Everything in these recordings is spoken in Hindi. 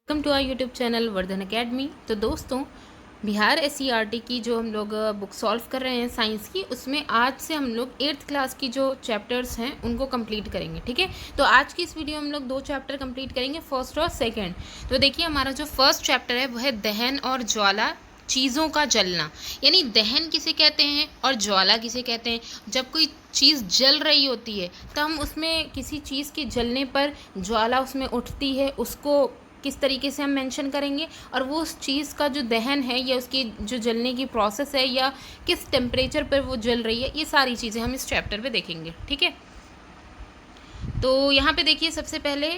Welcome to our YouTube channel Vardhan academy. तो दोस्तों, बिहार एससीईआरटी की जो हम लोग बुक सॉल्व कर रहे हैं साइंस की, उसमें आज से हम लोग 8th क्लास की जो चैप्टर्स हैं उनको कंप्लीट करेंगे। ठीक है, तो आज की इस वीडियो में हम लोग 2 चैप्टर कंप्लीट करेंगे, फर्स्ट और सेकंड। तो देखिए, हमारा जो फर्स्ट चैप्टर है वो है दहन और ज्वाला, चीज़ों का जलना। यानी दहन किसे कहते हैं और ज्वाला किसे कहते हैं। जब कोई चीज़ जल रही होती है तो हम उसमें किसी चीज़ के जलने पर ज्वाला उसमें उठती है, उसको किस तरीके से हम मेंशन करेंगे, और वो उस चीज़ का जो दहन है या उसकी जो जलने की प्रोसेस है या किस टेम्परेचर पर वो जल रही है, ये सारी चीज़ें हम इस चैप्टर पे देखेंगे। ठीक है, तो यहाँ पे देखिए, सबसे पहले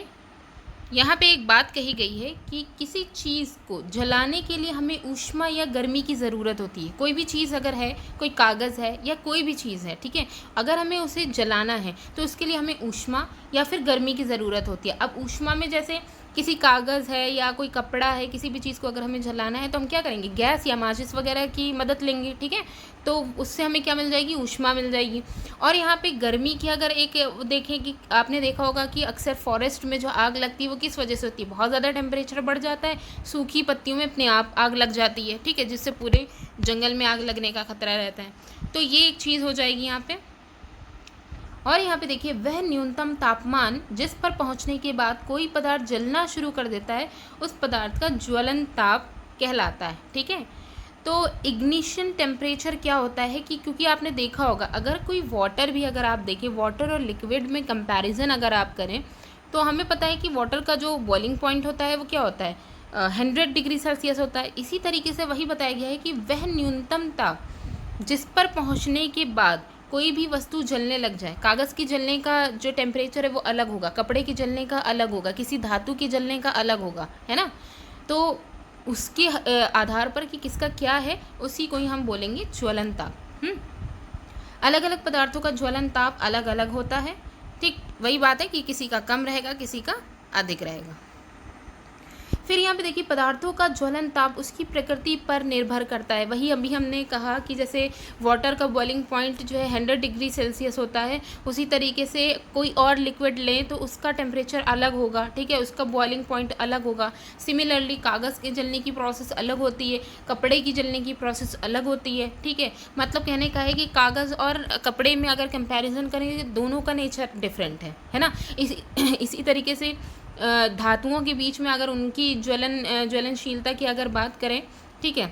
यहाँ पे एक बात कही गई है कि किसी चीज़ को जलाने के लिए हमें ऊष्मा या गर्मी की ज़रूरत होती है। कोई भी चीज़ अगर है, कोई कागज़ है या कोई भी चीज़ है, ठीक है, अगर हमें उसे जलाना है तो उसके लिए हमें ऊष्मा या फिर गर्मी की ज़रूरत होती है। अब ऊष्मा में जैसे किसी कागज़ है या कोई कपड़ा है, किसी भी चीज़ को अगर हमें जलाना है तो हम क्या करेंगे, गैस या माचिस वगैरह की मदद लेंगे। ठीक है, तो उससे हमें क्या मिल जाएगी, ऊष्मा मिल जाएगी। और यहाँ पे गर्मी की अगर एक देखें कि आपने देखा होगा कि अक्सर फॉरेस्ट में जो आग लगती है वो किस वजह से होती है, बहुत ज़्यादा टेम्परेचर बढ़ जाता है, सूखी पत्तियों में अपने आप आग लग जाती है। ठीक है, जिससे पूरे जंगल में आग लगने का खतरा रहता है। तो ये एक चीज़ हो जाएगी यहाँ पे। और यहाँ पे देखिए, वह न्यूनतम तापमान जिस पर पहुँचने के बाद कोई पदार्थ जलना शुरू कर देता है, उस पदार्थ का ज्वलन ताप कहलाता है। ठीक है, तो इग्निशन टेम्परेचर क्या होता है कि क्योंकि आपने देखा होगा, अगर कोई वाटर भी अगर आप देखें, वाटर और लिक्विड में कंपैरिजन अगर आप करें तो हमें पता है कि वाटर का जो बॉइलिंग पॉइंट होता है वो क्या होता है, 100 डिग्री सेल्सियस होता है। इसी तरीके से वही बताया गया है कि वह न्यूनतम ताप जिस पर पहुंचने के बाद कोई भी वस्तु जलने लग जाए, कागज़ की जलने का जो टेम्परेचर है वो अलग होगा, कपड़े की जलने का अलग होगा, किसी धातु के जलने का अलग होगा, है ना। तो उसके आधार पर कि किसका क्या है, उसी को ही हम बोलेंगे ज्वलन ताप। अलग अलग पदार्थों का ज्वलन ताप अलग अलग होता है। ठीक, वही बात है कि किसी का कम रहेगा, किसी का अधिक रहेगा। फिर यहाँ पे देखिए, पदार्थों का ज्वलन ताप उसकी प्रकृति पर निर्भर करता है। वही अभी हमने कहा कि जैसे वाटर का बॉइलिंग पॉइंट जो है 100 डिग्री सेल्सियस होता है, उसी तरीके से कोई और लिक्विड लें तो उसका टेम्परेचर अलग होगा। ठीक है, उसका बॉइलिंग पॉइंट अलग होगा। सिमिलरली कागज़ के जलने की प्रोसेस अलग होती है, कपड़े की जलने की प्रोसेस अलग होती है। ठीक है, मतलब कहने का है कि कागज़ और कपड़े में अगर कंपेरिजन करें, दोनों का नेचर डिफरेंट है ना। इसी तरीके से धातुओं के बीच में अगर उनकी ज्वलनशीलता की अगर बात करें, ठीक है,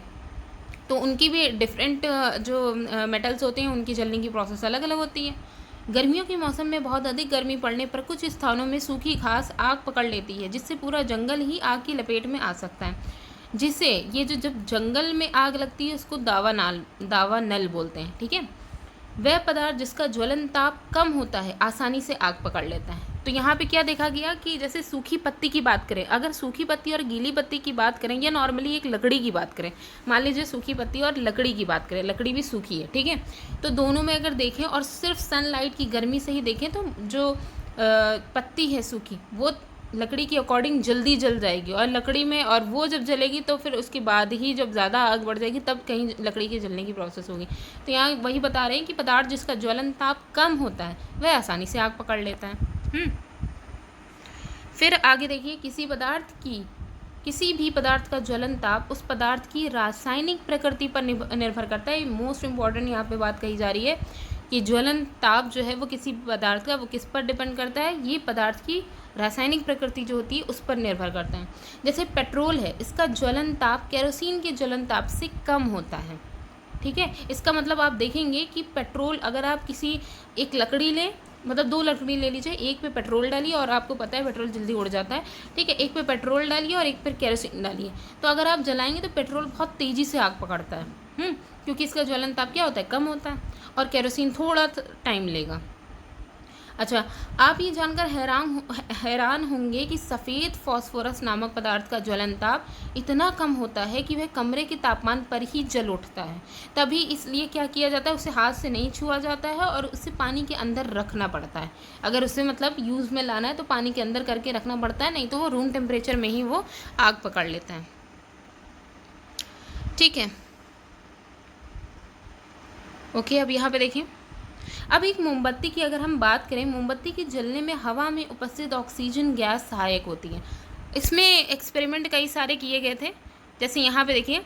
तो उनकी भी डिफरेंट जो मेटल्स होते हैं उनकी जलने की प्रोसेस अलग अलग होती है। गर्मियों के मौसम में बहुत अधिक गर्मी पड़ने पर कुछ स्थानों में सूखी घास आग पकड़ लेती है, जिससे पूरा जंगल ही आग की लपेट में आ सकता है। जिसे ये जो जब जंगल में आग लगती है उसको दावा नल बोलते हैं। ठीक है, वह पदार्थ जिसका ज्वलन ताप कम होता है आसानी से आग पकड़ लेता है। तो यहाँ पे क्या देखा गया कि जैसे सूखी पत्ती की बात करें, अगर सूखी पत्ती और गीली पत्ती की बात करें या नॉर्मली एक लकड़ी की बात करें, मान लीजिए सूखी पत्ती और लकड़ी की बात करें, लकड़ी भी सूखी है, ठीक है, तो दोनों में अगर देखें और सिर्फ सनलाइट की गर्मी से ही देखें तो जो पत्ती है सूखी, वो लकड़ी के अकॉर्डिंग जल्दी जल जाएगी, और लकड़ी में, और वो जब जलेगी तो फिर उसके बाद ही जब ज़्यादा आग बढ़ जाएगी तब कहीं लकड़ी के जलने की प्रोसेस होगी। तो यहाँ वही बता रहे हैं कि पदार्थ जिसका ज्वलन ताप कम होता है वह आसानी से आग पकड़ लेता है। फिर आगे देखिए, किसी भी पदार्थ का ज्वलन ताप उस पदार्थ की रासायनिक प्रकृति पर निर्भर करता है। मोस्ट इम्पॉर्टेंट यहाँ पे बात कही जा रही है कि ज्वलन ताप जो है वो किसी पदार्थ का, वो किस पर डिपेंड करता है, ये पदार्थ की रासायनिक प्रकृति जो होती है उस पर निर्भर करता है। जैसे पेट्रोल है, इसका ज्वलन ताप केरोसिन के ज्वलन ताप से कम होता है। ठीक है, इसका मतलब आप देखेंगे कि पेट्रोल, अगर आप किसी एक लकड़ी लें, मतलब 2 लकड़ी ले लीजिए, एक पे पेट्रोल डालिए, और आपको पता है पेट्रोल जल्दी उड़ जाता है, ठीक है, एक पे पेट्रोल डालिए और एक पे केरोसिन डालिए, तो अगर आप जलाएंगे तो पेट्रोल बहुत तेज़ी से आग पकड़ता है, क्योंकि इसका ज्वलन ताप क्या होता है, कम होता है, और केरोसिन थोड़ा टाइम लेगा। अच्छा, आप ये जानकर हैरान होंगे कि सफ़ेद फास्फोरस नामक पदार्थ का ज्वलन ताप इतना कम होता है कि वह कमरे के तापमान पर ही जल उठता है। तभी इसलिए क्या किया जाता है, उसे हाथ से नहीं छुआ जाता है और उसे पानी के अंदर रखना पड़ता है। अगर उसे मतलब यूज़ में लाना है तो पानी के अंदर करके रखना पड़ता है, नहीं तो वो रूम टेम्परेचर में ही वो आग पकड़ लेता है। ठीक है, ओके, अब यहाँ पे देखिए, अब एक मोमबत्ती की अगर हम बात करें, मोमबत्ती के जलने में हवा में उपस्थित ऑक्सीजन गैस सहायक होती है। इसमें एक्सपेरिमेंट कई सारे किए गए थे। जैसे यहाँ पे देखिए,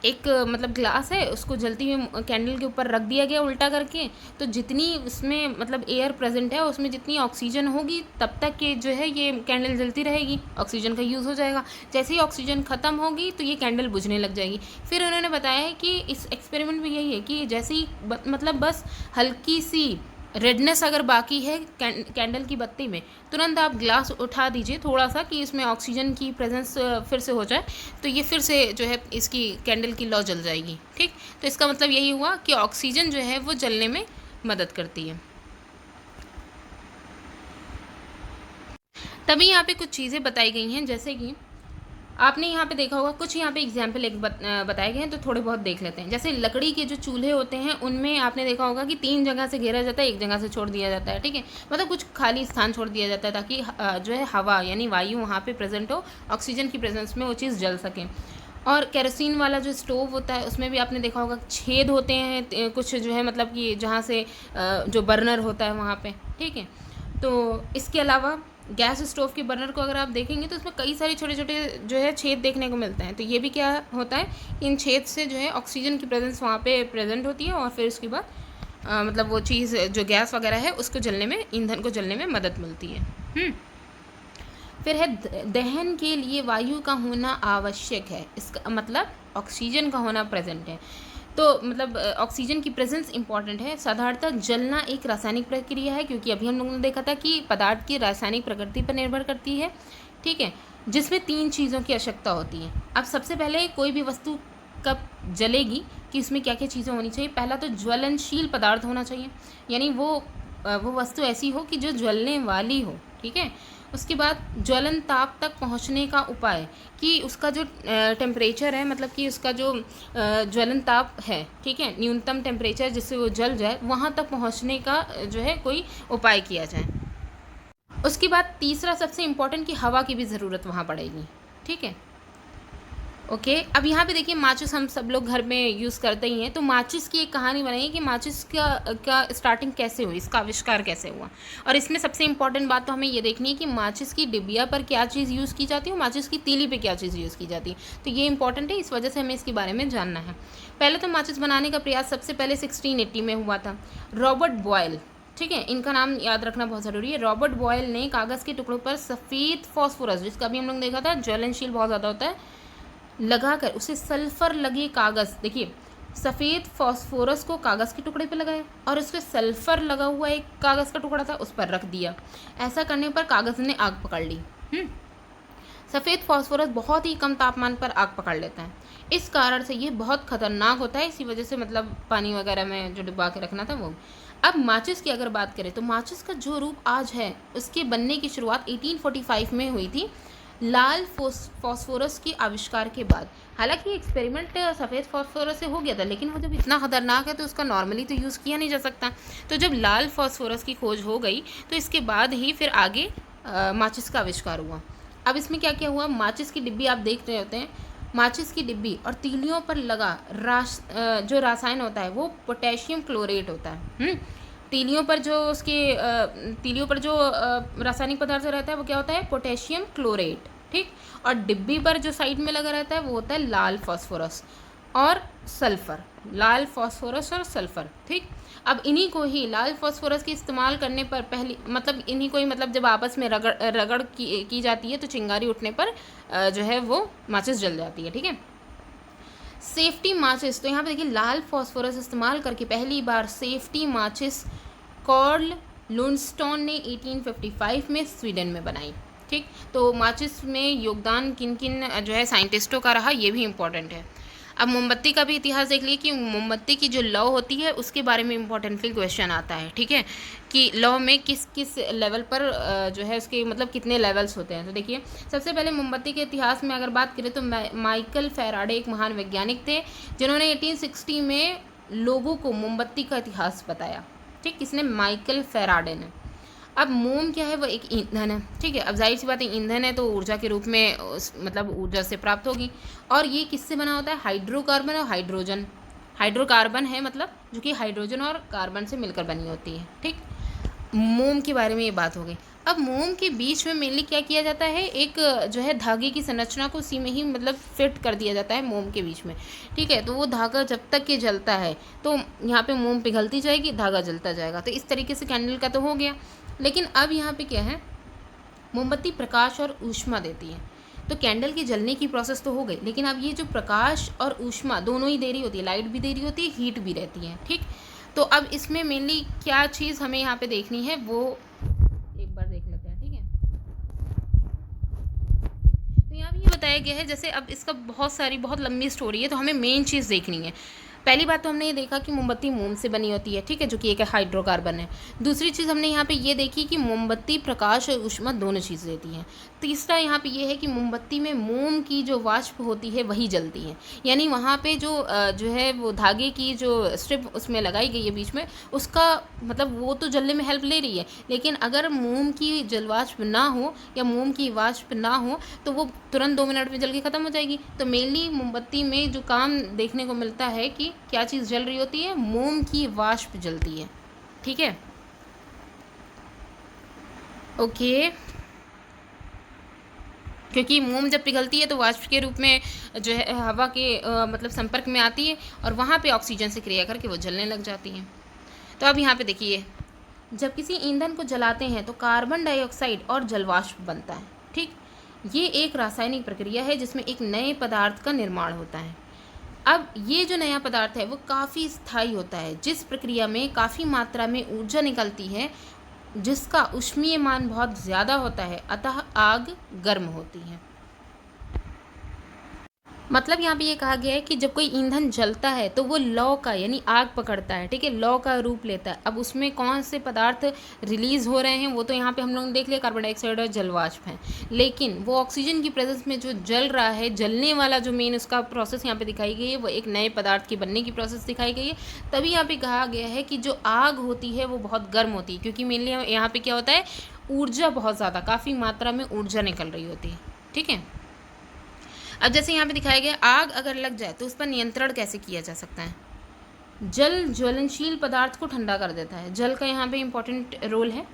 एक मतलब ग्लास है, उसको जलती हुई कैंडल के ऊपर रख दिया गया उल्टा करके। तो जितनी उसमें मतलब एयर प्रेजेंट है, उसमें जितनी ऑक्सीजन होगी तब तक ये जो है ये कैंडल जलती रहेगी, ऑक्सीजन का यूज़ हो जाएगा। जैसे ही ऑक्सीजन ख़त्म होगी तो ये कैंडल बुझने लग जाएगी। फिर उन्होंने बताया है कि इस एक्सपेरिमेंट में यही है कि जैसे ही मतलब बस हल्की सी रेडनेस अगर बाकी है कैंडल की बत्ती में, तुरंत आप ग्लास उठा दीजिए थोड़ा सा कि इसमें ऑक्सीजन की प्रेजेंस फिर से हो जाए, तो ये फिर से जो है इसकी कैंडल की लौ जल जाएगी। ठीक, तो इसका मतलब यही हुआ कि ऑक्सीजन जो है वो जलने में मदद करती है। तभी यहाँ पे कुछ चीज़ें बताई गई हैं, जैसे कि आपने यहाँ पे देखा होगा कुछ यहाँ पे एग्जाम्पल एक बताए गए हैं, तो थोड़े बहुत देख लेते हैं। जैसे लकड़ी के जो चूल्हे होते हैं उनमें आपने देखा होगा कि 3 जगह से घेरा जाता है, एक जगह से छोड़ दिया जाता है। ठीक है, मतलब कुछ खाली स्थान छोड़ दिया जाता है ताकि जो है हवा यानी वायु वहाँ पे प्रेजेंट हो, ऑक्सीजन की प्रेजेंस में वो चीज़ जल सके। और केरोसिन वाला जो स्टोव होता है उसमें भी आपने देखा होगा छेद होते हैं कुछ जो है मतलब कि जहाँ से जो बर्नर होता है वहाँ पे। ठीक है, तो इसके अलावा गैस स्टोव के बर्नर को अगर आप देखेंगे तो उसमें कई सारे छोटे छोटे जो है छेद देखने को मिलते हैं। तो ये भी क्या होता है, इन छेद से जो है ऑक्सीजन की प्रेजेंस वहाँ पे प्रेजेंट होती है और फिर उसके बाद मतलब वो चीज़ जो गैस वगैरह है उसको जलने में, ईंधन को जलने में मदद मिलती है। फिर है दहन के लिए वायु का होना आवश्यक है, इसका मतलब ऑक्सीजन का होना प्रेजेंट है। तो मतलब ऑक्सीजन की प्रेजेंस इंपॉर्टेंट है। साधारणतः जलना एक रासायनिक प्रक्रिया है, क्योंकि अभी हम लोगों ने देखा था कि पदार्थ की रासायनिक प्रकृति पर निर्भर करती है। ठीक है, जिसमें 3 चीज़ों की आवश्यकता होती है। अब सबसे पहले कोई भी वस्तु कब जलेगी कि उसमें क्या क्या चीज़ें होनी चाहिए। पहला तो ज्वलनशील पदार्थ होना चाहिए, यानी वो वस्तु ऐसी हो कि जो ज्वलने वाली हो। ठीक है, उसके बाद ज्वलन ताप तक पहुंचने का उपाय, कि उसका जो टेम्परेचर है, मतलब कि उसका जो ज्वलन ताप है, ठीक है, न्यूनतम टेम्परेचर जिससे वो जल जाए, वहाँ तक पहुंचने का जो है कोई उपाय किया जाए। उसके बाद तीसरा सबसे इम्पोर्टेंट कि हवा की भी ज़रूरत वहाँ पड़ेगी। ठीक है, ओके। अब यहाँ पे देखिए माचिस हम सब लोग घर में यूज़ करते ही हैं। तो माचिस की एक कहानी बनाइए कि माचिस का स्टार्टिंग कैसे हुई, इसका आविष्कार कैसे हुआ। और इसमें सबसे इंपॉर्टेंट बात तो हमें ये देखनी है कि माचिस की डिबिया पर क्या चीज़ यूज़ की जाती है और माचिस की तीली पे क्या चीज़ यूज़ की जाती है। तो ये इंपॉर्टेंट है, इस वजह से हमें इसके बारे में जानना है। पहले तो माचिस बनाने का प्रयास सबसे पहले 1680 में हुआ था। रॉबर्ट बॉयल, ठीक है, इनका नाम याद रखना बहुत ज़रूरी है। रॉबर्ट बॉयल ने कागज़ के टुकड़ों पर सफ़ेद फॉस्फोरस, जिसका भी हम लोग देखा था ज्वलनशील बहुत ज़्यादा होता है, लगाकर उसे सल्फर लगे कागज़, देखिए सफ़ेद फॉस्फोरस को कागज़ के टुकड़े पे लगाया और उस पर सल्फर लगा हुआ एक कागज़ का टुकड़ा था उस पर रख दिया। ऐसा करने पर कागज़ ने आग पकड़ ली। सफ़ेद फॉस्फोरस बहुत ही कम तापमान पर आग पकड़ लेता है, इस कारण से ये बहुत ख़तरनाक होता है। इसी वजह से मतलब पानी वगैरह में जो डुबा के रखना था वो। अब माचिस की अगर बात करें तो माचिस का जो रूप आज है उसके बनने की शुरुआत 1845 में हुई थी, लाल फॉस्फोरस के आविष्कार के बाद। हालांकि एक्सपेरिमेंट सफ़ेद फॉस्फोरस से हो गया था, लेकिन वो जब इतना ख़तरनाक है तो उसका नॉर्मली तो यूज़ किया नहीं जा सकता। तो जब लाल फॉस्फोरस की खोज हो गई तो इसके बाद ही फिर आगे माचिस का आविष्कार हुआ। अब इसमें क्या क्या हुआ, माचिस की डिब्बी आप देख रहे होते हैं, माचिस की डिब्बी और तीलियों पर लगा जो रसायन होता है वो पोटेशियम क्लोरेट होता है। तीलियों पर जो उसके तीलियों पर जो रासायनिक पदार्थ रहता है वो क्या होता है, पोटेशियम क्लोरेट। ठीक, और डिब्बी पर जो साइड में लगा रहता है वो होता है लाल फॉस्फोरस और सल्फ़र, लाल फॉस्फोरस और सल्फ़र। ठीक, अब इन्हीं को ही लाल फॉस्फोरस के इस्तेमाल करने पर पहली मतलब इन्हीं को ही मतलब जब आपस में रगड़ की जाती है तो चिंगारी उठने पर जो है वो माचिस जल जाती है। ठीक है, सेफ्टी माचिस, तो यहाँ पे देखिए लाल फॉस्फोरस इस्तेमाल करके पहली बार सेफ्टी माचिस कार्ल लुंडस्टोन ने 1855 में स्वीडन में बनाई। ठीक, तो माचिस में योगदान किन किन जो है साइंटिस्टों का रहा, ये भी इम्पोर्टेंट है। अब मोमबत्ती का भी इतिहास देख लिए कि मोमबत्ती की जो लौ होती है उसके बारे में इम्पोर्टेंटली क्वेश्चन आता है। ठीक है, कि लौ में किस किस लेवल पर जो है उसके मतलब कितने लेवल्स होते हैं। तो देखिए सबसे पहले मोमबत्ती के इतिहास में अगर बात करें तो माइकल फेराडे एक महान वैज्ञानिक थे जिन्होंने 1860 में लोगों को मोमबत्ती का इतिहास बताया। ठीक, किसने, माइकल फेराडे ने। अब मोम क्या है, वो एक ईंधन है। ठीक है, अब जाहिर सी बात है ईंधन है तो ऊर्जा के रूप में मतलब ऊर्जा से प्राप्त होगी। और ये किससे बना होता है, हाइड्रोकार्बन और हाइड्रोजन। हाइड्रोकार्बन है मतलब जो कि हाइड्रोजन और कार्बन से मिलकर बनी होती है। ठीक, मोम के बारे में ये बात हो गई। अब मोम के बीच में मेनली क्या किया जाता है, एक जो है धागे की संरचना को उसी में ही मतलब फिट कर दिया जाता है मोम के बीच में, ठीक है। तो वो धागा जब तक के जलता है तो यहाँ पे मोम पिघलती जाएगी, धागा जलता जाएगा। तो इस तरीके से कैंडल का तो हो गया। लेकिन अब यहाँ पे क्या है, मोमबत्ती प्रकाश और ऊष्मा देती है। तो कैंडल की जलने की प्रोसेस तो हो गई, लेकिन अब ये जो प्रकाश और ऊष्मा दोनों ही दे रही होती है, लाइट भी दे रही होती है, हीट भी रहती है, ठीक। तो अब इसमें मेनली क्या चीज़ हमें यहाँ पे देखनी है वो एक बार देख लेते हैं, ठीक है। तो यहाँ भी ये बताया गया है, जैसे अब इसका बहुत लंबी स्टोरी है, तो हमें मेन चीज़ देखनी है। पहली बात तो हमने ये देखा कि मोमबत्ती मोम से बनी होती है, ठीक है, जो कि एक हाइड्रोकार्बन है। दूसरी चीज़ हमने यहाँ पे ये देखी कि मोमबत्ती प्रकाश और ऊष्मा दोनों चीज़ देती है। तीसरा यहाँ पे ये है कि मोमबत्ती में मोम की जो वाष्प होती है वही जलती है, यानी वहाँ पे जो है वो धागे की जो स्ट्रिप उसमें लगाई गई है बीच में, उसका मतलब वो तो जलने में हेल्प ले रही है। लेकिन अगर मोम की जलवाष्प ना हो या मोम की वाष्प ना हो तो वो तुरंत 2 मिनट में जल के ख़त्म हो जाएगी। तो मेनली मोमबत्ती में जो काम देखने को मिलता है कि क्या चीज़ जल रही होती है, मोम की वाष्प जलती है, ठीक है। ओके, क्योंकि मोम जब पिघलती है तो वाष्प के रूप में जो है हवा के मतलब संपर्क में आती है और वहाँ पे ऑक्सीजन से क्रिया करके वो जलने लग जाती हैं। तो अब यहाँ पे देखिए, जब किसी ईंधन को जलाते हैं तो कार्बन डाइऑक्साइड और जलवाष्प बनता है, ठीक। ये एक रासायनिक प्रक्रिया है जिसमें एक नए पदार्थ का निर्माण होता है। अब ये जो नया पदार्थ है वो काफ़ी स्थायी होता है, जिस प्रक्रिया में काफ़ी मात्रा में ऊर्जा निकलती है, जिसका ऊष्मीय मान बहुत ज़्यादा होता है, अतः आग गर्म होती है। मतलब यहाँ पे ये कहा गया है कि जब कोई ईंधन जलता है तो वो लौ का यानी आग पकड़ता है, ठीक है, लौ का रूप लेता है। अब उसमें कौन से पदार्थ रिलीज़ हो रहे हैं वो तो यहाँ पे हम लोग ने देख लिया, कार्बन डाइऑक्साइड और जलवाष्प हैं। लेकिन वो ऑक्सीजन की प्रेजेंस में जो जल रहा है, जलने वाला जो मेन उसका प्रोसेस यहाँ पे दिखाई गई है, वो एक नए पदार्थ के बनने की प्रोसेस दिखाई गई है। तभी यहाँ पे कहा गया है कि जो आग होती है वो बहुत गर्म होती है, क्योंकि मेनली यहाँ पे क्या होता है, ऊर्जा बहुत ज़्यादा काफ़ी मात्रा में ऊर्जा निकल रही होती है, ठीक है। अब जैसे यहाँ पे दिखाया गया, आग अगर लग जाए तो उस पर नियंत्रण कैसे किया जा सकता है। जल ज्वलनशील पदार्थ को ठंडा कर देता है, जल का यहाँ पे इम्पोर्टेंट रोल है।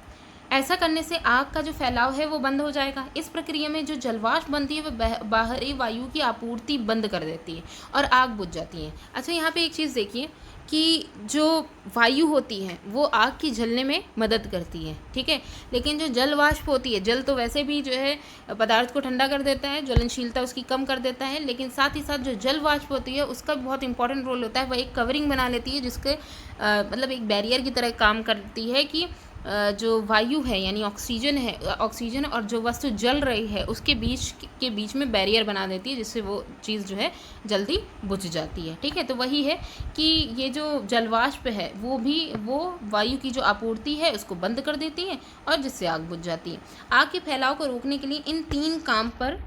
ऐसा करने से आग का जो फैलाव है वो बंद हो जाएगा। इस प्रक्रिया में जो जलवाष्प बनती है वो बाहरी वायु की आपूर्ति बंद कर देती है और आग बुझ जाती है। अच्छा, यहाँ पे एक चीज़ देखिए कि जो वायु होती है वो आग की जलने में मदद करती है, ठीक है। लेकिन जो जल वाष्प होती है, जल तो वैसे भी जो है पदार्थ को ठंडा कर देता है, ज्वलनशीलता उसकी कम कर देता है, लेकिन साथ ही साथ जो जल वाष्प होती है उसका भी बहुत इंपॉर्टेंट रोल होता है। वह एक कवरिंग बना लेती है, जिसके मतलब एक बैरियर की तरह काम करती है कि जो वायु है यानी ऑक्सीजन है, ऑक्सीजन और जो वस्तु जल रही है उसके बीच में बैरियर बना देती है, जिससे वो चीज़ जो है जल्दी बुझ जाती है, ठीक है। तो वही है कि ये जो जलवाष्प है वो वायु की जो आपूर्ति है उसको बंद कर देती है और जिससे आग बुझ जाती है। आग के फैलाव को रोकने के लिए इन 3 काम पर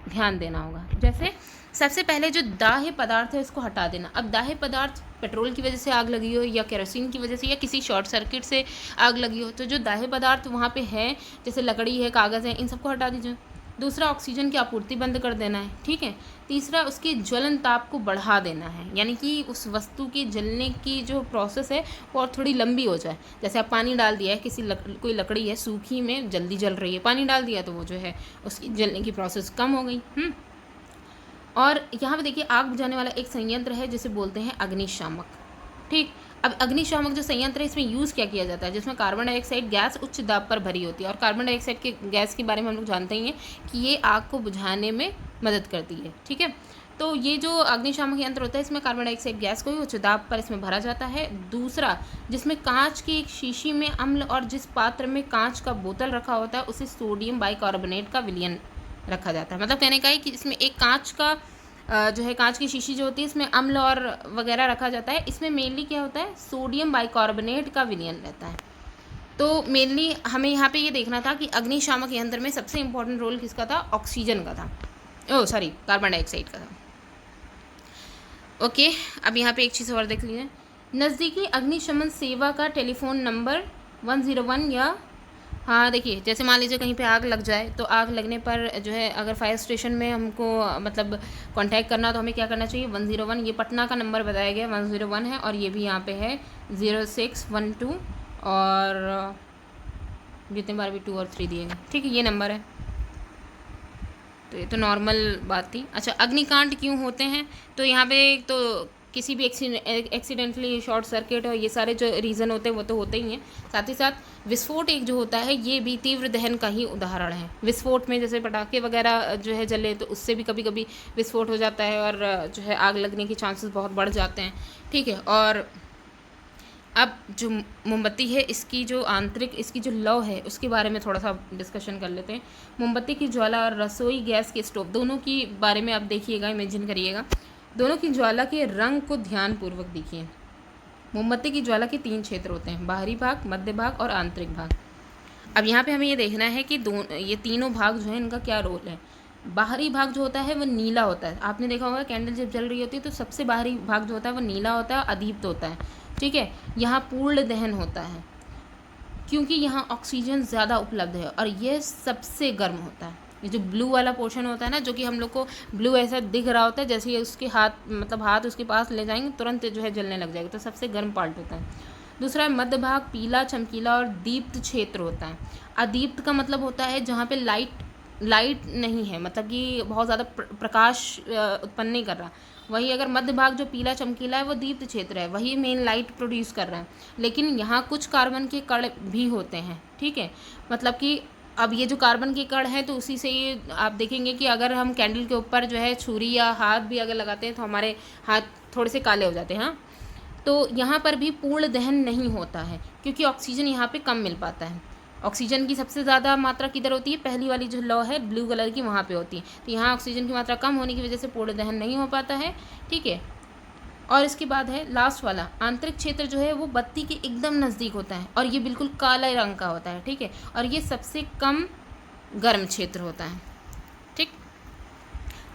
ध्यान देना होगा। जैसे सबसे पहले जो दाह्य पदार्थ है उसको हटा देना। अब दाह्य पदार्थ पेट्रोल की वजह से आग लगी हो या केरोसिन की वजह से या किसी शॉर्ट सर्किट से आग लगी हो, तो जो दाह्य पदार्थ वहाँ पे है, जैसे लकड़ी है, कागज़ है, इन सबको हटा दीजिए। दूसरा, ऑक्सीजन की आपूर्ति बंद कर देना है, ठीक है। तीसरा, उसके ज्वलन ताप को बढ़ा देना है, यानी कि उस वस्तु के जलने की जो प्रोसेस है वो और थोड़ी लंबी हो जाए। जैसे आप पानी डाल दिया है, कोई लकड़ी है सूखी में जल्दी जल रही है, पानी डाल दिया तो वो जो है उसकी जलने की प्रोसेस कम हो गई। और यहाँ पे देखिए, आग बुझाने वाला एक संयंत्र है जिसे बोलते हैं अग्निशामक, ठीक। अब अग्निशामक जो संयंत्र है इसमें यूज़ क्या किया जाता है, जिसमें कार्बन डाइऑक्साइड गैस उच्च दाब पर भरी होती है। और कार्बन डाइऑक्साइड के गैस के बारे में हम लोग जानते ही हैं कि ये आग को बुझाने में मदद करती है, ठीक है। तो ये जो अग्निशामक यंत्र होता है इसमें कार्बन डाइऑक्साइड गैस को भी उच्च दाब पर इसमें भरा जाता है। दूसरा, जिसमें कांच की एक शीशी में अम्ल और जिस पात्र में कांच का बोतल रखा होता है उसे सोडियम बाइकार्बोनेट का विलयन रखा जाता है। मतलब कहने का है कि इसमें एक कांच का जो है कांच की शीशी जो होती है इसमें अम्ल और वगैरह रखा जाता है। इसमें मेनली क्या होता है, सोडियम बाइकार्बोनेट का विलयन रहता है। तो मेनली हमें यहाँ पे ये देखना था कि अग्निशामक यंत्र में सबसे इम्पोर्टेंट रोल किसका था, ऑक्सीजन का था, कार्बन डाइऑक्साइड का था। ओके, अब यहाँ पे एक चीज़ और देख लीजिए, नज़दीकी अग्निशमन सेवा का टेलीफोन नंबर 101 या हाँ देखिए, जैसे मान लीजिए कहीं पे आग लग जाए तो आग लगने पर जो है अगर फायर स्टेशन में हमको मतलब कांटेक्ट करना तो हमें क्या करना चाहिए, 101। ये पटना का नंबर बताया गया 101 है और ये भी यहाँ पे है 0612 और जितने बार भी 2 और 3 दिए गए, ठीक है, ये नंबर है। तो ये तो नॉर्मल बात थी। अच्छा, अग्निकांड क्यों होते हैं? तो यहाँ पे तो किसी भी एक्सीडेंटली शॉर्ट सर्किट और ये सारे जो रीज़न होते हैं वो तो होते ही हैं। साथ ही साथ विस्फोट एक जो होता है ये भी तीव्र दहन का ही उदाहरण है। विस्फोट में जैसे पटाखे वगैरह जो है जले तो उससे भी कभी कभी विस्फोट हो जाता है और जो है आग लगने के चांसेस बहुत बढ़ जाते हैं, ठीक है। और अब जो मोमबत्ती है इसकी जो आंतरिक इसकी जो लौ है उसके बारे में थोड़ा सा डिस्कशन कर लेते हैं। मोमबत्ती की ज्वाला और रसोई गैस के स्टोव दोनों की बारे में आप देखिएगा, इमेजिन करिएगा, दोनों की ज्वाला के रंग को ध्यानपूर्वक देखिए। मोमबत्ती की ज्वाला के 3 क्षेत्र होते हैं, बाहरी भाग, मध्य भाग और आंतरिक भाग। अब यहाँ पे हमें ये देखना है कि ये तीनों भाग जो हैं इनका क्या रोल है। बाहरी भाग जो होता है वो नीला होता है। आपने देखा होगा कैंडल जब जल रही होती है तो सबसे बाहरी भाग जो होता है वो नीला होता है, अदीप्त होता है, ठीक है। यहाँ पूर्ण दहन होता है क्योंकि यहाँ ऑक्सीजन ज़्यादा उपलब्ध है और ये सबसे गर्म होता है। ये जो ब्लू वाला पोर्शन होता है ना, जो कि हम लोग को ब्लू ऐसा दिख रहा होता है, जैसे ही उसके हाथ उसके पास ले जाएंगे तुरंत जो है जलने लग जाएगा, तो सबसे गर्म पार्ट होता है। दूसरा मध्य भाग पीला, चमकीला और दीप्त क्षेत्र होता है। अदीप्त का मतलब होता है जहाँ पे लाइट नहीं है, मतलब कि बहुत ज़्यादा प्रकाश उत्पन्न नहीं कर रहा। वही अगर मध्य भाग जो पीला चमकीला है वो दीप्त क्षेत्र है, वही मेन लाइट प्रोड्यूस कर रहा है। लेकिन यहाँ कुछ कार्बन के कण भी होते हैं, ठीक है। मतलब कि अब ये जो कार्बन के कण हैं तो उसी से ये आप देखेंगे कि अगर हम कैंडल के ऊपर जो है छुरी या हाथ भी अगर लगाते हैं तो हमारे हाथ थोड़े से काले हो जाते हैं। हाँ, तो यहाँ पर भी पूर्ण दहन नहीं होता है क्योंकि ऑक्सीजन यहाँ पे कम मिल पाता है। ऑक्सीजन की सबसे ज़्यादा मात्रा किधर होती है? पहली वाली जो लौ है ब्लू कलर की, वहाँ पे होती है। तो यहाँ ऑक्सीजन की मात्रा कम होने की वजह से पूर्ण दहन नहीं हो पाता है, ठीक है। और इसके बाद है लास्ट वाला आंतरिक क्षेत्र, जो है वो बत्ती के एकदम नज़दीक होता है और ये बिल्कुल काला रंग का होता है, ठीक है। और ये सबसे कम गर्म क्षेत्र होता है, ठीक।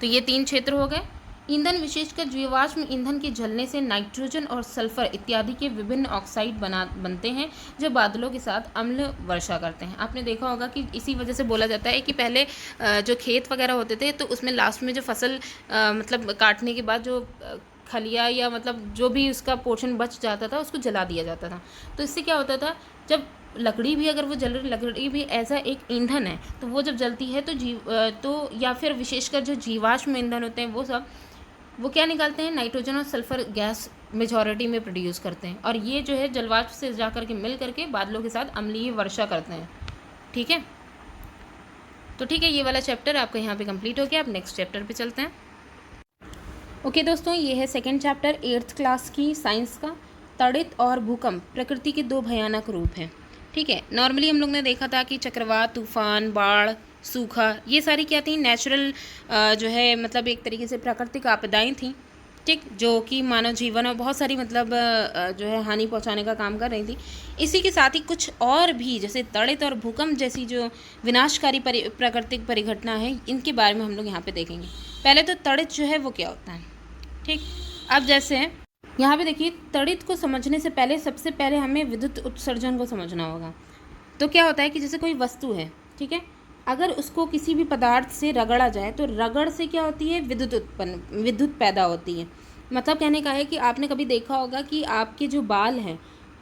तो ये 3 क्षेत्र हो गए। ईंधन, विशेषकर जीवाश्म ईंधन के जलने से नाइट्रोजन और सल्फर इत्यादि के विभिन्न ऑक्साइड बनते हैं जो बादलों के साथ अम्ल वर्षा करते हैं। आपने देखा होगा कि इसी वजह से बोला जाता है कि पहले जो खेत वगैरह होते थे तो उसमें लास्ट में जो फसल मतलब काटने के बाद जो खलिया या मतलब जो भी उसका पोर्शन बच जाता था उसको जला दिया जाता था। तो इससे क्या होता था, जब लकड़ी भी अगर वो जल रही, लकड़ी भी ऐसा एक ईंधन है, तो वो जब जलती है तो या फिर विशेषकर जो जीवाश्म ईंधन होते हैं वो क्या निकालते हैं? नाइट्रोजन और सल्फर गैस मेजॉरिटी में प्रोड्यूस करते हैं और ये जो है जलवाष्प से जा करके मिल करके बादलों के साथ अम्लीय वर्षा करते हैं, ठीक है। तो ठीक है, ये वाला चैप्टर आपका यहाँ पे कंप्लीट हो गया। अब नेक्स्ट चैप्टर पे चलते हैं। ओके दोस्तों, ये है सेकंड चैप्टर 8th क्लास की साइंस का, तड़ित और भूकंप प्रकृति के 2 भयानक रूप हैं, ठीक है। नॉर्मली हम लोग ने देखा था कि चक्रवात, तूफान, बाढ़, सूखा, ये सारी क्या थी? नेचुरल जो है मतलब एक तरीके से प्राकृतिक आपदाएं थी, ठीक, जो कि मानव जीवन और बहुत सारी मतलब जो है हानि पहुंचाने का काम कर रही थी। इसी के साथ ही कुछ और भी जैसे तड़ित और भूकंप जैसी जो विनाशकारी प्राकृतिक परिघटना है, इनके बारे में हम लोग यहाँ पे देखेंगे। पहले तो तड़ित जो है वो क्या होता है, ठीक। अब जैसे यहाँ पे देखिए, तड़ित को समझने से पहले सबसे पहले हमें विद्युत उत्सर्जन को समझना होगा। तो क्या होता है कि जैसे कोई वस्तु है, ठीक है, अगर उसको किसी भी पदार्थ से रगड़ा जाए तो रगड़ से क्या होती है? विद्युत पैदा होती है। मतलब कहने का है कि आपने कभी देखा होगा कि आपके जो बाल हैं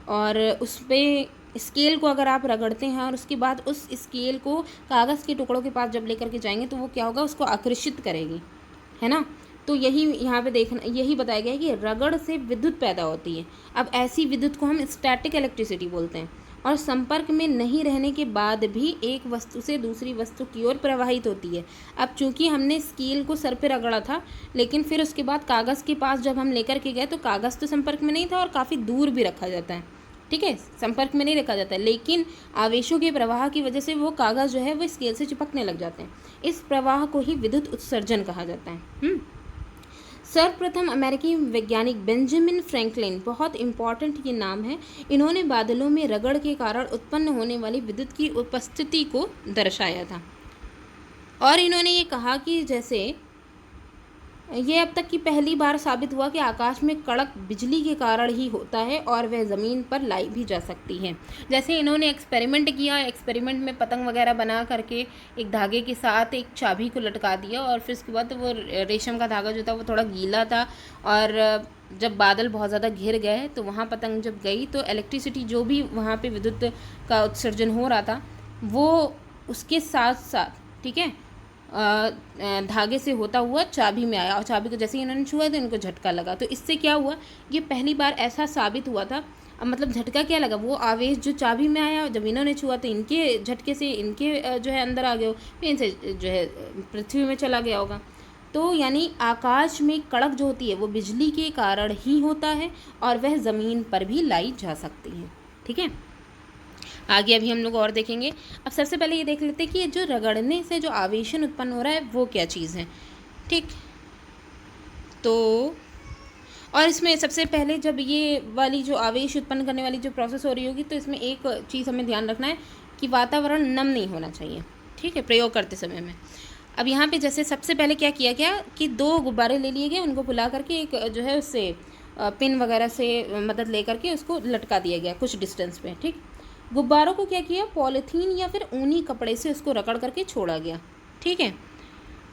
और उस पर स्केल को अगर आप रगड़ते हैं और उसके बाद उस स्केल को कागज़ के टुकड़ों के पास जब लेकर के जाएंगे तो वो क्या होगा? उसको आकर्षित करेगी, है ना। तो यही यहाँ पे देखना, यही बताया गया है कि रगड़ से विद्युत पैदा होती है। अब ऐसी विद्युत को हम स्टैटिक इलेक्ट्रिसिटी बोलते हैं और संपर्क में नहीं रहने के बाद भी एक वस्तु से दूसरी वस्तु की ओर प्रवाहित होती है। अब चूंकि हमने स्केल को सर पे रगड़ा था, लेकिन फिर उसके बाद कागज़ के पास जब हम लेकर के गए तो कागज़ तो संपर्क में नहीं था और काफ़ी दूर भी रखा जाता है, ठीक है, संपर्क में नहीं रखा जाता है, लेकिन आवेशों के प्रवाह की वजह से वो कागज़ जो है वो स्केल से चिपकने लग जाते हैं। इस प्रवाह को ही विद्युत उत्सर्जन कहा जाता है। सर्वप्रथम अमेरिकी वैज्ञानिक बेंजामिन फ्रैंकलिन, बहुत इंपॉर्टेंट ये नाम है, इन्होंने बादलों में रगड़ के कारण उत्पन्न होने वाली विद्युत की उपस्थिति को दर्शाया था और इन्होंने ये कहा कि जैसे ये अब तक की पहली बार साबित हुआ कि आकाश में कड़क बिजली के कारण ही होता है और वह ज़मीन पर लाई भी जा सकती है। जैसे इन्होंने एक्सपेरिमेंट किया, एक्सपेरिमेंट में पतंग वगैरह बना करके एक धागे के साथ एक चाबी को लटका दिया और फिर उसके बाद वो रेशम का धागा जो था वो थोड़ा गीला था और जब बादल बहुत ज़्यादा घिर गए तो वहाँ पतंग जब गई तो इलेक्ट्रिसिटी जो भी वहाँ पे विद्युत का उत्सर्जन हो रहा था वो उसके साथ साथ, ठीक है, धागे से होता हुआ चाबी में आया, और चाबी को जैसे ही इन्होंने छुआ तो इनको झटका लगा। तो इससे क्या हुआ, ये पहली बार ऐसा साबित हुआ था। अब मतलब झटका क्या लगा, वो आवेश जो चाबी में आया, जब इन्होंने छुआ तो इनके झटके से इनके जो है अंदर आ गया, फिर इनसे जो है पृथ्वी में चला गया होगा। तो यानी आकाश में कड़क जो होती है वो बिजली के कारण ही होता है, और वह ज़मीन पर भी लाई जा सकती है। ठीक है, आगे अभी हम लोग और देखेंगे। अब सबसे पहले ये देख लेते हैं कि जो रगड़ने से जो आवेशन उत्पन्न हो रहा है वो क्या चीज़ है। ठीक, तो और इसमें सबसे पहले जब ये वाली जो आवेश उत्पन्न करने वाली जो प्रोसेस हो रही होगी, तो इसमें एक चीज़ हमें ध्यान रखना है कि वातावरण नम नहीं होना चाहिए, ठीक है, प्रयोग करते समय में। अब यहाँ पे जैसे सबसे पहले क्या किया गया कि 2 गुब्बारे ले लिए गए, उनको फुला करके एक जो है उससे पिन वगैरह से मदद ले करके उसको लटका दिया गया कुछ डिस्टेंस पे। ठीक, गुब्बारों को क्या किया, पॉलीथीन या फिर ऊनी कपड़े से उसको रगड़ करके छोड़ा गया। ठीक है,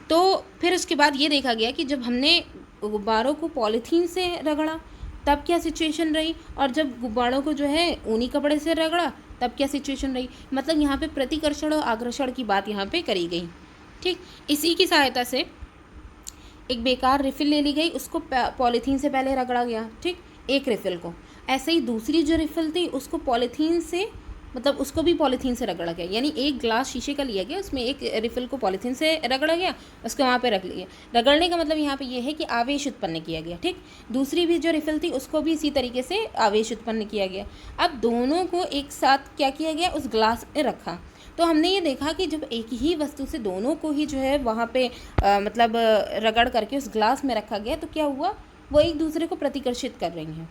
तो फिर उसके बाद ये देखा गया कि जब हमने गुब्बारों को पॉलीथीन से रगड़ा तब क्या सिचुएशन रही, और जब गुब्बारों को जो है ऊनी कपड़े से रगड़ा तब क्या सिचुएशन रही। मतलब यहाँ पे प्रतिकर्षण और आकर्षण की बात यहाँ पे करी गई। ठीक, इसी की सहायता से एक बेकार रिफ़िल ले ली गई, उसको पॉलीथीन से पहले रगड़ा गया। ठीक, एक रिफ़िल को, ऐसे ही दूसरी जो रिफ़िल थी उसको पॉलीथीन से, मतलब उसको भी पॉलीथीन से रगड़ा गया। यानी एक ग्लास शीशे का लिया गया, उसमें एक रिफ़िल को पॉलीथीन से रगड़ा गया, उसको वहाँ पे रख लिया। रगड़ने का मतलब यहाँ पे ये है कि आवेश उत्पन्न किया गया। ठीक, दूसरी भी जो रिफ़िल थी उसको भी इसी तरीके से आवेश उत्पन्न किया गया। अब दोनों को एक साथ क्या किया गया, उस ग्लास में रखा। तो हमने ये देखा कि जब एक ही वस्तु से दोनों को ही जो है वहाँ पे मतलब रगड़ करके उस ग्लास में रखा गया, तो क्या हुआ, वो एक दूसरे को प्रतिकर्षित कर रही हैं।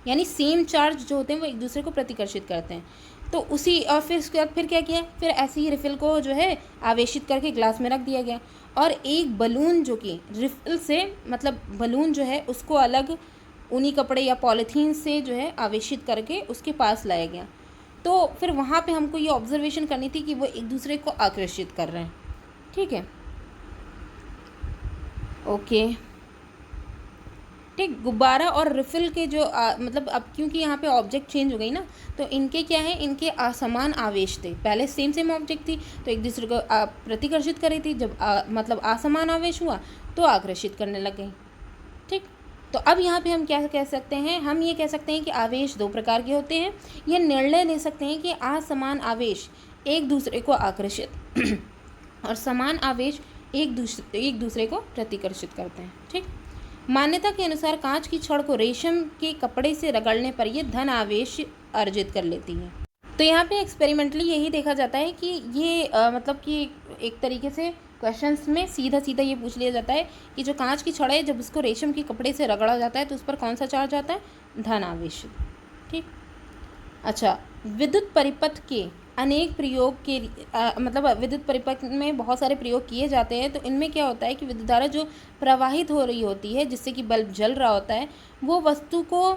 यानी सेम चार्ज जो होते हैं वो एक दूसरे को प्रतिकर्षित करते हैं। तो उसी, और फिर उसके बाद फिर क्या किया, फिर ऐसे ही रिफ़िल को जो है आवेशित करके ग्लास में रख दिया गया, और एक बलून जो कि रिफ़िल से, मतलब बलून जो है उसको अलग ऊनी कपड़े या पॉलीथीन से जो है आवेशित करके उसके पास लाया गया। तो फिर वहाँ पे हमको ये ऑब्जर्वेशन करनी थी कि वो एक दूसरे को आकर्षित कर रहे हैं। ठीक है, ओके। ठीक, गुब्बारा और रिफ़िल के जो मतलब अब क्योंकि यहाँ पे ऑब्जेक्ट चेंज हो गई ना, तो इनके क्या है, इनके असमान आवेश थे। पहले सेम ऑब्जेक्ट थी तो एक दूसरे को प्रतिकर्षित कर रही थी, जब मतलब असमान आवेश हुआ तो आकर्षित करने लग गई। ठीक, तो अब यहाँ पे हम क्या कह सकते हैं, हम ये कह सकते हैं कि आवेश 2 प्रकार के होते हैं। ये निर्णय ले सकते हैं कि असमान आवेश एक दूसरे को आकर्षित और समान आवेश एक दूसरे को प्रतिकर्षित करते हैं। ठीक, मान्यता के अनुसार कांच की छड़ को रेशम के कपड़े से रगड़ने पर यह धन आवेश अर्जित कर लेती है। तो यहाँ पे एक्सपेरिमेंटली यही देखा जाता है कि ये मतलब कि एक तरीके से क्वेश्चंस में सीधा ये पूछ लिया जाता है कि जो कांच की छड़ है, जब उसको रेशम के कपड़े से रगड़ा जाता है तो उस पर कौन सा चार्ज आता है, धन आवेश। ठीक, अच्छा, विद्युत परिपथ के अनेक प्रयोग के मतलब विद्युत परिपथ में बहुत सारे प्रयोग किए जाते हैं। तो इनमें क्या होता है कि विद्युत धारा जो प्रवाहित हो रही होती है, जिससे कि बल्ब जल रहा होता है, वो वस्तु को,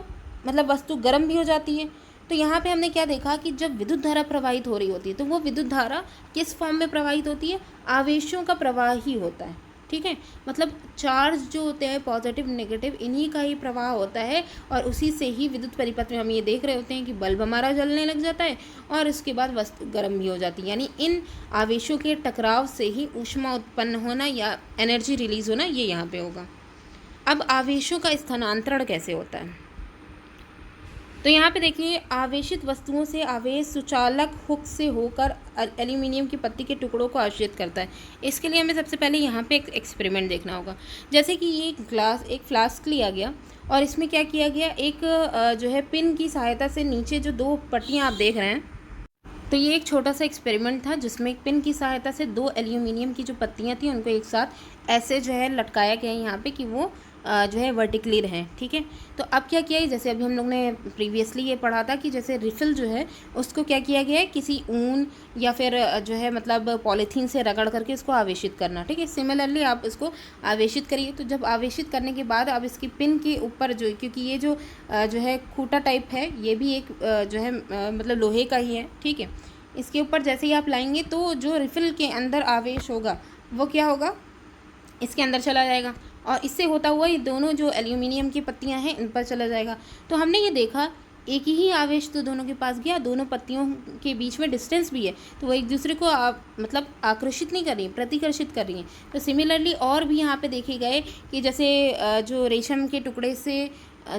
मतलब वस्तु गर्म भी हो जाती है। तो यहाँ पे हमने क्या देखा कि जब विद्युत धारा प्रवाहित हो रही होती है तो वो विद्युत धारा किस फॉर्म में प्रवाहित होती है, आवेशों का प्रवाह ही होता है। ठीक है, मतलब चार्ज जो होते हैं पॉजिटिव नेगेटिव, इन्हीं का ही प्रवाह होता है, और उसी से ही विद्युत परिपथ में हम ये देख रहे होते हैं कि बल्ब हमारा जलने लग जाता है और उसके बाद वस्तु गर्म भी हो जाती है। यानी इन आवेशों के टकराव से ही ऊष्मा उत्पन्न होना या एनर्जी रिलीज होना, ये यहाँ पे होगा। अब आवेशों का स्थानांतरण कैसे होता है, तो यहाँ पे देखिए, आवेशित वस्तुओं से आवेश सुचालक हुक से होकर एल्यूमिनियम की पत्ती के टुकड़ों को आवेशित करता है। इसके लिए हमें सबसे पहले यहाँ पे एक एक्सपेरिमेंट देखना होगा। जैसे कि ये एक फ्लास्क लिया गया और इसमें क्या किया गया, एक जो है पिन की सहायता से नीचे जो 2 पट्टियाँ आप देख रहे हैं, तो ये एक छोटा सा एक्सपेरिमेंट था जिसमें एक पिन की सहायता से 2 एल्यूमिनियम की जो पत्तियाँ थी उनको एक साथ ऐसे जो है लटकाया गया यहाँ पे कि वो जो है वर्टिकली रहें। ठीक है, तो अब क्या किया है, जैसे अभी हम लोग ने प्रीवियसली ये पढ़ा था कि जैसे रिफ़िल जो है उसको क्या किया गया है, किसी ऊन या फिर जो है मतलब पॉलीथीन से रगड़ करके इसको आवेशित करना। ठीक है, सिमिलरली आप इसको आवेशित करिए। तो जब आवेशित करने के बाद अब इसकी पिन के ऊपर जो, क्योंकि ये जो है खूंटा टाइप है, ये भी एक जो है मतलब लोहे का ही है। ठीक है, इसके ऊपर जैसे ही आप लाएंगे तो जो रिफ़िल के अंदर आवेश होगा वो क्या होगा, इसके अंदर चला जाएगा, और इससे होता हुआ ये दोनों जो एल्यूमिनियम की पत्तियां हैं इन पर चला जाएगा। तो हमने ये देखा एक ही आवेश तो दोनों के पास गया, दोनों पत्तियों के बीच में डिस्टेंस भी है, तो वो एक दूसरे को मतलब आकर्षित नहीं कर रही है, प्रतिकर्षित कर रही हैं। तो सिमिलरली और भी यहाँ पे देखे गए कि जैसे जो रेशम के टुकड़े से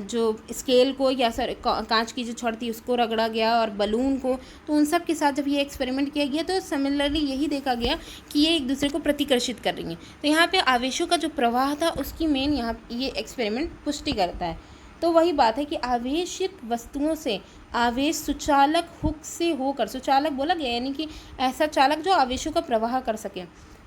जो स्केल को या कांच की जो छड़ थी उसको रगड़ा गया और बलून को, तो उन सब के साथ जब ये एक्सपेरिमेंट किया गया तो सिमिलरली यही देखा गया कि ये एक दूसरे को प्रतिकर्षित कर रही हैं। तो यहाँ पे आवेशों का जो प्रवाह था उसकी मेन यहाँ ये एक्सपेरिमेंट पुष्टि करता है। तो वही बात है कि आवेशित वस्तुओं से आवेश सुचालक हुक से होकर, सुचालक बोला गया यानी कि ऐसा चालक जो आवेशों का प्रवाह कर सके,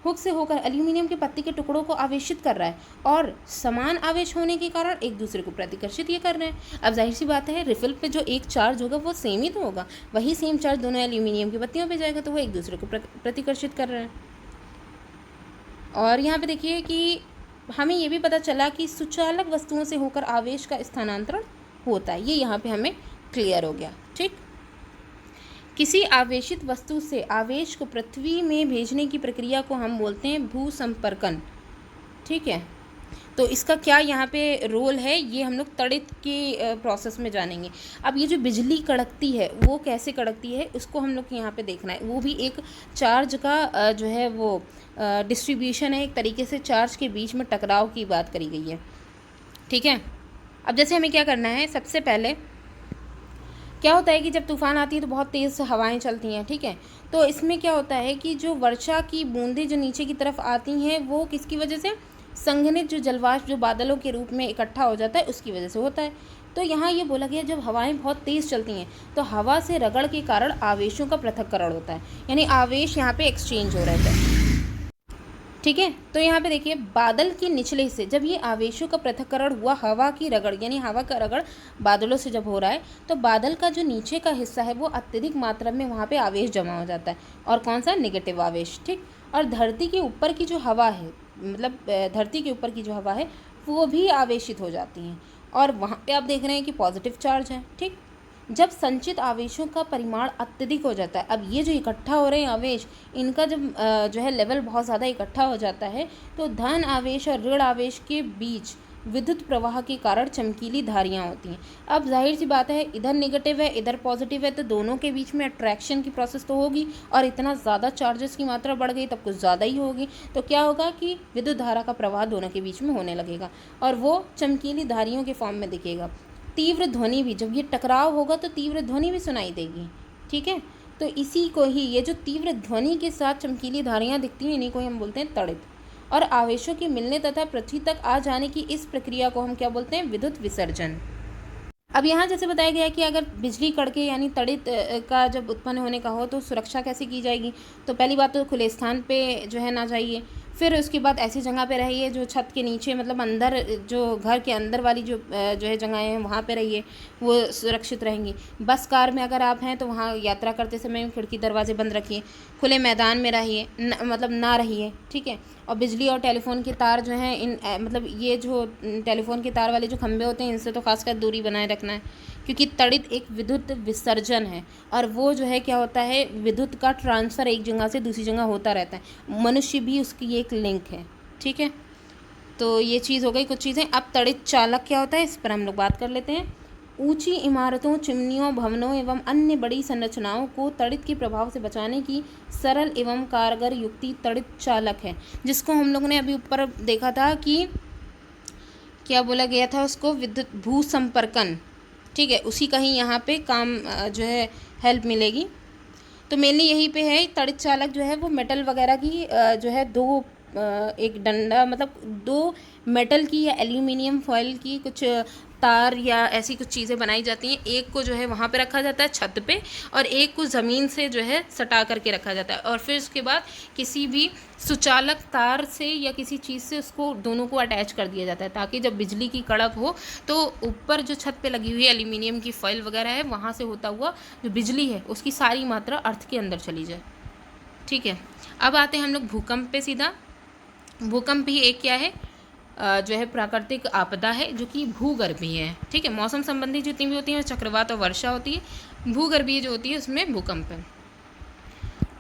हुक से होकर एल्यूमिनियम के पत्ती के टुकड़ों को आवेशित कर रहा है और समान आवेश होने के कारण एक दूसरे को प्रतिकर्षित ये कर रहे हैं। अब जाहिर सी बात है रिफिल पे जो एक चार्ज होगा वो सेम ही तो होगा, वही सेम चार्ज दोनों एल्यूमिनियम की पत्तियों पे जाएगा, तो वो एक दूसरे को प्रतिकर्षित कर रहे हैं। और यहाँ पे देखिए कि हमें ये भी पता चला कि सुचालक वस्तुओं से होकर आवेश का स्थानांतरण होता है, ये यहाँ पे हमें क्लियर हो गया। ठीक, किसी आवेशित वस्तु से आवेश को पृथ्वी में भेजने की प्रक्रिया को हम बोलते हैं भूसंपर्कन। ठीक है, तो इसका क्या यहाँ पे रोल है ये हम लोग तड़ित के प्रोसेस में जानेंगे। अब ये जो बिजली कड़कती है वो कैसे कड़कती है उसको हम लोग यहाँ पे देखना है, वो भी एक चार्ज का जो है वो डिस्ट्रीब्यूशन है, एक तरीके से चार्ज के बीच में टकराव की बात करी गई है। ठीक है, अब जैसे हमें क्या करना है, सबसे पहले क्या होता है कि जब तूफ़ान आती है तो बहुत तेज़ हवाएं चलती हैं। ठीक है, तो इसमें क्या होता है कि जो वर्षा की बूंदें जो नीचे की तरफ आती हैं वो किसकी वजह से, संघनित जो जलवाष्प जो बादलों के रूप में इकट्ठा हो जाता है उसकी वजह से होता है। तो यहाँ ये बोला गया जब हवाएं बहुत तेज़ चलती हैं तो हवा से रगड़ के कारण आवेशों का पृथक्करण होता है, यानी आवेश यहाँ पे एक्सचेंज हो रहे थे। ठीक है, तो यहाँ पे देखिए बादल के निचले हिस्से जब ये आवेशों का पृथक्करण हुआ, हवा की रगड़ यानी हवा का रगड़ बादलों से जब हो रहा है तो बादल का जो नीचे का हिस्सा है वो अत्यधिक मात्रा में वहाँ पे आवेश जमा हो जाता है, और कौन सा, नेगेटिव आवेश। ठीक, और धरती के ऊपर की जो हवा है, मतलब धरती के ऊपर की जो हवा है वो भी आवेशित हो जाती हैं, और वहाँ पे आप देख रहे हैं कि पॉजिटिव चार्ज है। ठीक, जब संचित आवेशों का परिमाण अत्यधिक हो जाता है, अब ये जो इकट्ठा हो रहे हैं आवेश, इनका जब जो है लेवल बहुत ज़्यादा इकट्ठा हो जाता है तो धन आवेश और ऋण आवेश के बीच विद्युत प्रवाह के कारण चमकीली धारियाँ होती हैं। अब जाहिर सी बात है इधर नेगेटिव है इधर पॉजिटिव है तो दोनों के बीच में अट्रैक्शन की प्रोसेस तो होगी, और इतना ज़्यादा चार्जेस की मात्रा बढ़ गई तब कुछ ज़्यादा ही होगी, तो क्या होगा कि विद्युत धारा का प्रवाह दोनों के बीच में होने लगेगा और वो चमकीली धारियों के फॉर्म में दिखेगा। तीव्र ध्वनि भी, जब ये टकराव होगा तो तीव्र ध्वनि भी सुनाई देगी। ठीक है, तो इसी को ही, ये जो तीव्र ध्वनि के साथ चमकीली धारियाँ दिखती हैं इन्हीं को हम बोलते हैं तड़ित। और आवेशों के मिलने तथा पृथ्वी तक आ जाने की इस प्रक्रिया को हम क्या बोलते हैं, विद्युत विसर्जन। अब यहाँ जैसे बताया गया कि अगर बिजली कड़के यानी तड़ित का जब उत्पन्न होने का हो तो सुरक्षा कैसे की जाएगी, तो पहली बात तो खुले स्थान पे जो है ना जाइए, फिर उसके बाद ऐसी जगह पे रहिए जो छत के नीचे, मतलब अंदर जो घर के अंदर वाली जो है जगहें हैं वहाँ पे रहिए, वो सुरक्षित रहेंगी। बस कार में अगर आप हैं तो वहाँ यात्रा करते समय खिड़की दरवाजे बंद रखिए, खुले मैदान में रहिए, मतलब ना रहिए। ठीक है, और बिजली और टेलीफोन के तार जो हैं इन मतलब ये जो टेलीफोन के तार वाले जो खंभे होते हैं इनसे तो खासकर दूरी बनाए रखना है, क्योंकि तड़ित एक विद्युत विसर्जन है और वो जो है क्या होता है, विद्युत का ट्रांसफ़र एक जगह से दूसरी जगह होता रहता है, मनुष्य भी उसकी एक लिंक है। ठीक है, तो ये चीज़ हो गई कुछ चीज़ें। अब तड़ित चालक क्या होता है इस पर हम लोग बात कर लेते हैं। ऊंची इमारतों, चिमनियों, भवनों एवं अन्य बड़ी संरचनाओं को तड़ित के प्रभाव से बचाने की सरल एवं कारगर युक्ति तड़ित चालक है, जिसको हम लोगों ने अभी ऊपर देखा था कि क्या बोला गया था उसको, विद्युत भूसंपर्कन। ठीक है, उसी का ही यहाँ पे काम जो है हेल्प मिलेगी। तो मेनली यहीं पे है, तड़ित चालक जो है वो मेटल वगैरह की जो है दो एक डंडा, मतलब दो मेटल की या एल्यूमिनियम फॉयल की कुछ तार या ऐसी कुछ चीज़ें बनाई जाती हैं। एक को जो है वहाँ पे रखा जाता है छत पे, और एक को ज़मीन से जो है सटा करके रखा जाता है, और फिर उसके बाद किसी भी सुचालक तार से या किसी चीज़ से उसको दोनों को अटैच कर दिया जाता है, ताकि जब बिजली की कड़क हो तो ऊपर जो छत पे लगी हुई एल्यूमिनियम की फॉयल वगैरह है वहाँ से होता हुआ जो बिजली है उसकी सारी मात्रा अर्थ के अंदर चली जाए। ठीक है, अब आते हैं हम लोग भूकंप पे सीधा। भूकंप ही एक क्या है, जो है प्राकृतिक आपदा है जो कि भूगर्भीय है। ठीक है, मौसम संबंधी जितनी भी होती हैं चक्रवात और वर्षा होती है, भूगर्भीय जो होती है उसमें भूकंप है।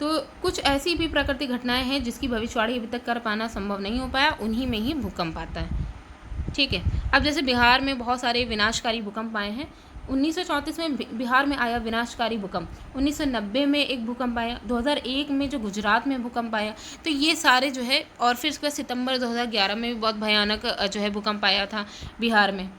तो कुछ ऐसी भी प्राकृतिक घटनाएं हैं जिसकी भविष्यवाणी अभी तक कर पाना संभव नहीं हो पाया, उन्हीं में ही भूकंप आता है। ठीक है, अब जैसे बिहार में बहुत सारे विनाशकारी भूकंप आए हैं, 1934 में बिहार में आया विनाशकारी भूकंप, 1990 में एक भूकंप आया, 2001 में जो गुजरात में भूकंप आया। तो ये सारे जो है, और फिर उसके बाद सितंबर 2011 में भी बहुत भयानक जो है भूकंप आया था बिहार में,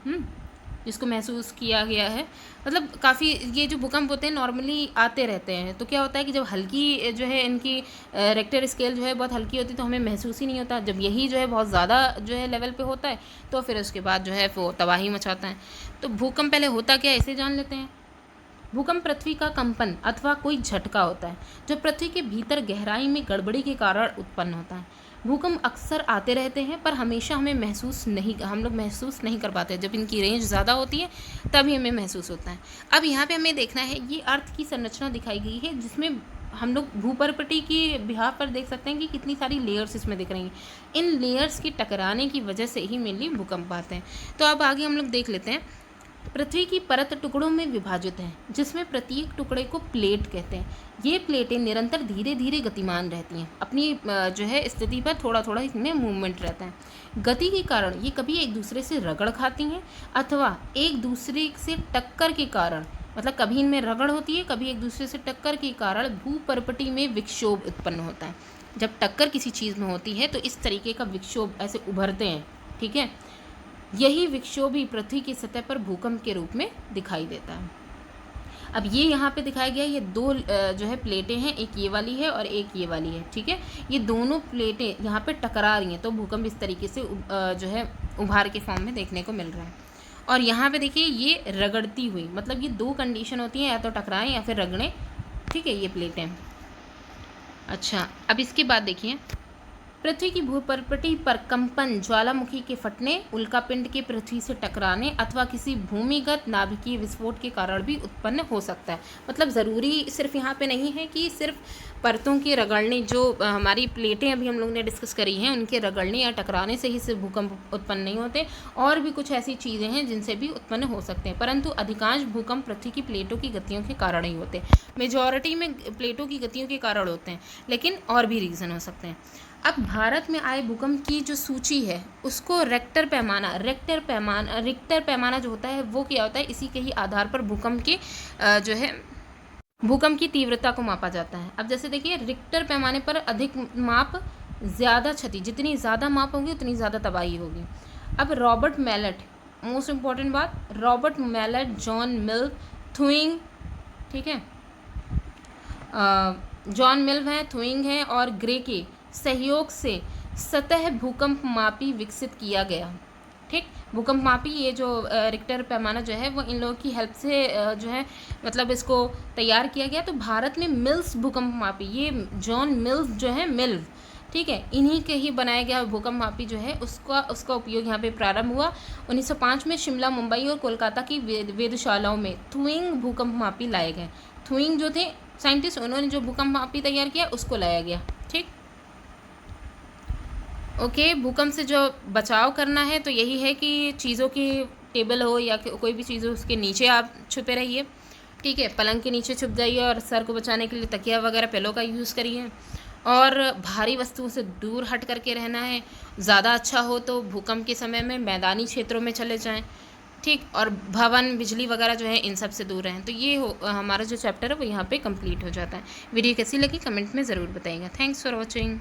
जिसको महसूस किया गया है। मतलब काफ़ी ये जो भूकंप होते हैं नॉर्मली आते रहते हैं, तो क्या होता है कि जब हल्की जो है इनकी रेक्टर स्केल जो है बहुत हल्की होती है तो हमें महसूस ही नहीं होता। जब यही जो है बहुत ज़्यादा जो है लेवल पे होता है तो फिर उसके बाद जो है वो तबाही मचाता है। तो भूकंप पहले होता क्या है इसे जान लेते हैं। भूकंप पृथ्वी का कंपन अथवा कोई झटका होता है जो पृथ्वी के भीतर गहराई में गड़बड़ी के कारण उत्पन्न होता है। भूकंप अक्सर आते रहते हैं पर हमेशा हम लोग महसूस नहीं कर पाते। जब इनकी रेंज ज़्यादा होती है तभी हमें महसूस होता है। अब यहाँ पे हमें देखना है, ये अर्थ की संरचना दिखाई गई है जिसमें हम लोग भूपर्पटी की बिहार पर देख सकते हैं कि कितनी सारी लेयर्स इसमें दिख रही हैं। इन लेयर्स के टकराने की वजह से ही मेनली भूकंप आते हैं। तो अब आगे हम लोग देख लेते हैं। पृथ्वी की परत टुकड़ों में विभाजित है जिसमें प्रत्येक टुकड़े को प्लेट कहते हैं। ये प्लेटें निरंतर धीरे धीरे गतिमान रहती हैं, अपनी जो है स्थिति पर थोड़ा थोड़ा इसमें मूवमेंट रहता है। गति के कारण ये कभी एक दूसरे से रगड़ खाती हैं अथवा एक दूसरे से टक्कर के कारण, मतलब कभी इनमें रगड़ होती है, कभी एक दूसरे से टक्कर के कारण भूपर्पटी में विक्षोभ उत्पन्न होता है। जब टक्कर किसी चीज़ में होती है तो इस तरीके का विक्षोभ ऐसे उभरते हैं, ठीक है। यही विक्षोभ ही पृथ्वी की सतह पर भूकंप के रूप में दिखाई देता है। अब ये यहाँ पे दिखाया गया, ये दो जो है प्लेटें हैं, एक ये वाली है और एक ये वाली है, ठीक है। ये दोनों प्लेटें यहाँ पे टकरा रही हैं तो भूकंप इस तरीके से जो है उभार के फॉर्म में देखने को मिल रहा है। और यहाँ पे देखिए ये रगड़ती हुई, मतलब ये दो कंडीशन होती हैं, या तो टकराएं या फिर रगड़ें, ठीक है, ये प्लेटें। अच्छा, अब इसके बाद देखिए, पृथ्वी की भूपर्पटी पर कंपन ज्वालामुखी के फटने, उल्कापिंड के पृथ्वी से टकराने अथवा किसी भूमिगत नाभिकीय विस्फोट के कारण भी उत्पन्न हो सकता है। मतलब ज़रूरी सिर्फ यहाँ पे नहीं है कि सिर्फ परतों के रगड़ने, जो हमारी प्लेटें अभी हम लोग ने डिस्कस करी हैं, उनके रगड़ने या टकराने से ही सिर्फ भूकंप उत्पन्न नहीं होते, और भी कुछ ऐसी चीज़ें हैं जिनसे भी उत्पन्न हो सकते हैं। परंतु अधिकांश भूकंप पृथ्वी की प्लेटों की गतियों के कारण ही होते हैं। मेजॉरिटी में प्लेटों की गतियों के कारण होते हैं, लेकिन और भी रीज़न हो सकते हैं। अब भारत में आए भूकंप की जो सूची है उसको रिक्टर पैमाना जो होता है वो क्या होता है, इसी के ही आधार पर भूकंप के जो है भूकंप की तीव्रता को मापा जाता है। अब जैसे देखिए, रिक्टर पैमाने पर अधिक माप ज़्यादा क्षति, जितनी ज़्यादा माप होगी उतनी ज़्यादा तबाही होगी। अब रॉबर्ट मैलेट, मोस्ट इम्पॉर्टेंट बात, रॉबर्ट मैलेट, जॉन मिल, थुइंग, ठीक है, जॉन मिल है, थुइंग है और ग्रे के सहयोग से सतह भूकंप मापी विकसित किया गया, ठीक। भूकंप मापी, ये जो रिक्टर पैमाना जो है वो इन लोगों की हेल्प से जो है मतलब इसको तैयार किया गया। तो भारत में मिल्स भूकंप मापी, ये जॉन मिल्स जो है, मिल्स, ठीक है, इन्हीं के ही बनाया गया भूकंप मापी जो है उसका उपयोग यहाँ पे प्रारंभ हुआ। 1905 में शिमला, मुंबई और कोलकाता की वेधशालाओं में थुइंग भूकंप मापी लाए गए। थुइंग जो थे साइंटिस्ट, उन्होंने जो भूकंप मापी तैयार किया उसको लाया गया, ठीक। ओके, भूकंप से जो बचाव करना है तो यही है कि चीज़ों की टेबल हो या कोई भी चीज़ हो उसके नीचे आप छुपे रहिए, ठीक है। पलंग के नीचे छुप जाइए और सर को बचाने के लिए तकिया वगैरह पिलो का यूज़ करिए, और भारी वस्तुओं से दूर हट करके रहना है। ज़्यादा अच्छा हो तो भूकंप के समय में मैदानी क्षेत्रों में चले जाएं, ठीक, और भवन, बिजली वगैरह जो है इन सब से दूर रहें। तो ये हमारा जो चैप्टर है वो यहाँ पे कंप्लीट हो जाता है। वीडियो कैसी लगी कमेंट में ज़रूर बताइएगा। Thanks for watching.